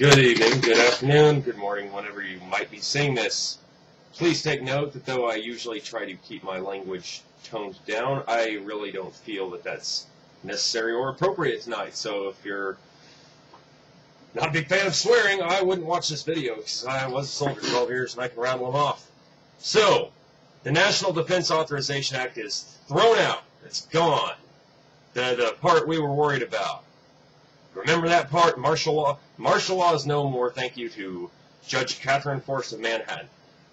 Good evening, good afternoon, good morning, whenever you might be seeing this. Please take note that though I usually try to keep my language toned down, I really don't feel that that's necessary or appropriate tonight. So if you're not a big fan of swearing, I wouldn't watch this video because I was a soldier 12 years and I can rattle them off. So, the National Defense Authorization Act is thrown out. It's gone. The part we were worried about. Remember that part? Martial law. Martial law is no more, thank you to Judge Catherine Force of Manhattan.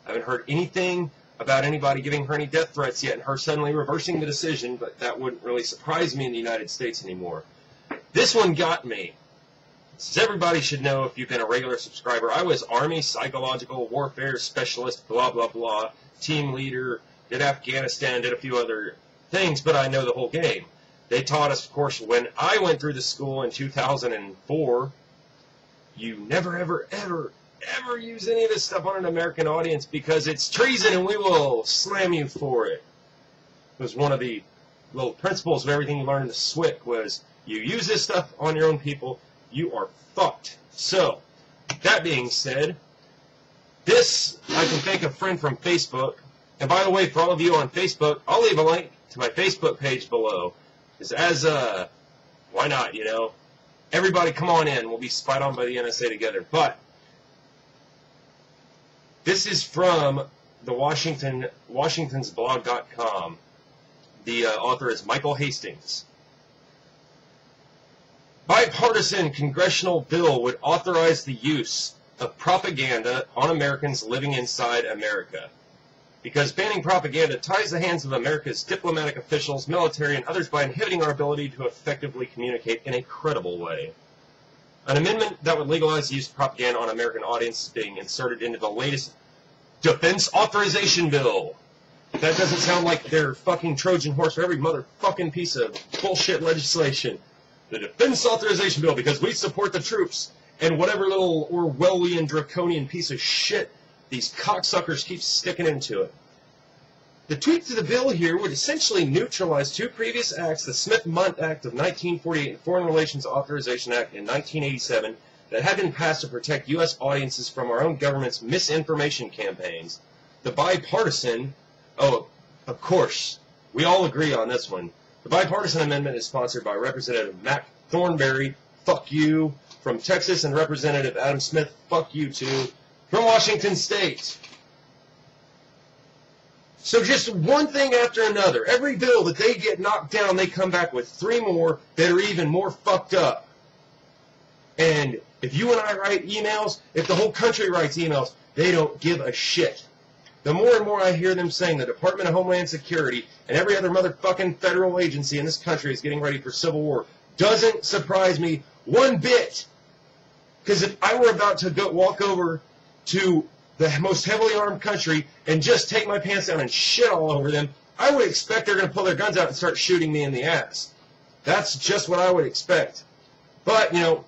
I haven't heard anything about anybody giving her any death threats yet and her suddenly reversing the decision, but that wouldn't really surprise me in the United States anymore. This one got me. As everybody should know if you've been a regular subscriber, I was Army Psychological Warfare Specialist, blah, blah, blah, team leader, did Afghanistan, did a few other things, but I know the whole game. They taught us, of course, when I went through the school in 2004, you never, ever, ever, ever use any of this stuff on an American audience because it's treason and we will slam you for it. It was one of the little principles of everything you learned in the SWIC was you use this stuff on your own people, you are fucked. So, that being said, this, I can thank a friend from Facebook. And by the way, for all of you on Facebook, I'll leave a link to my Facebook page below. Why not, you know? Everybody come on in. We'll be spied on by the NSA together. But this is from the washingtonsblog.com. The author is Michael Hastings. Bipartisan congressional bill would authorize the use of propaganda on Americans living inside America. Because banning propaganda ties the hands of America's diplomatic officials, military, and others by inhibiting our ability to effectively communicate in a credible way. An amendment that would legalize the use of propaganda on American audiences is being inserted into the latest Defense Authorization Bill. That doesn't sound like their fucking Trojan horse for every motherfucking piece of bullshit legislation. The Defense Authorization Bill, because we support the troops, and whatever little Orwellian draconian piece of shit these cocksuckers keep sticking into it. The tweak to the bill here would essentially neutralize two previous acts, the Smith-Mundt Act of 1948 and the Foreign Relations Authorization Act in 1987, that had been passed to protect U.S. audiences from our own government's misinformation campaigns. The bipartisan, oh, of course, we all agree on this one. The bipartisan amendment is sponsored by Representative Mac Thornberry, fuck you, from Texas, and Representative Adam Smith, fuck you too, from Washington State. So just one thing after another. Every bill that they get knocked down, they come back with three more that are even more fucked up. And if you and I write emails, if the whole country writes emails, they don't give a shit. The more and more I hear them saying the Department of Homeland Security and every other motherfucking federal agency in this country is getting ready for civil war, doesn't surprise me one bit. Because if I were about to walk over to the most heavily armed country and just take my pants down and shit all over them, I would expect they're going to pull their guns out and start shooting me in the ass. That's just what I would expect. But, you know,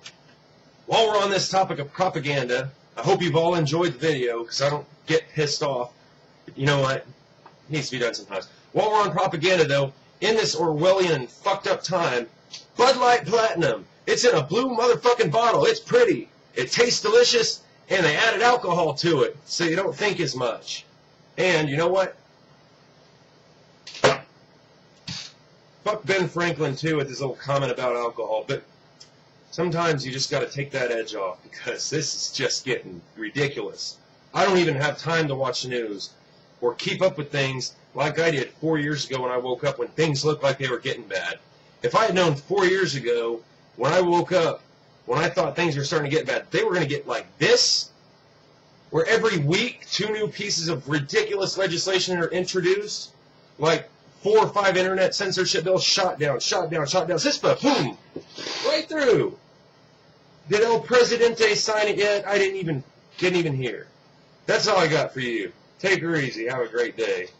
while we're on this topic of propaganda, I hope you've all enjoyed the video because I don't get pissed off. You know what? It needs to be done sometimes. While we're on propaganda, though, in this Orwellian and fucked up time, Bud Light Platinum, it's in a blue motherfucking bottle. It's pretty. It tastes delicious. And they added alcohol to it, so you don't think as much. And you know what? Fuck Ben Franklin, too, with his little comment about alcohol. But sometimes you just got to take that edge off, because this is just getting ridiculous. I don't even have time to watch the news or keep up with things like I did 4 years ago when I woke up when things looked like they were getting bad. If I had known 4 years ago when I woke up, when I thought things were starting to get bad, they were going to get like this, where every week 2 new pieces of ridiculous legislation are introduced, like 4 or 5 internet censorship bills shot down, shot down, shot down. Zispa, boom, right through. Did El Presidente sign it yet? I didn't even hear. That's all I got for you. Take her easy. Have a great day.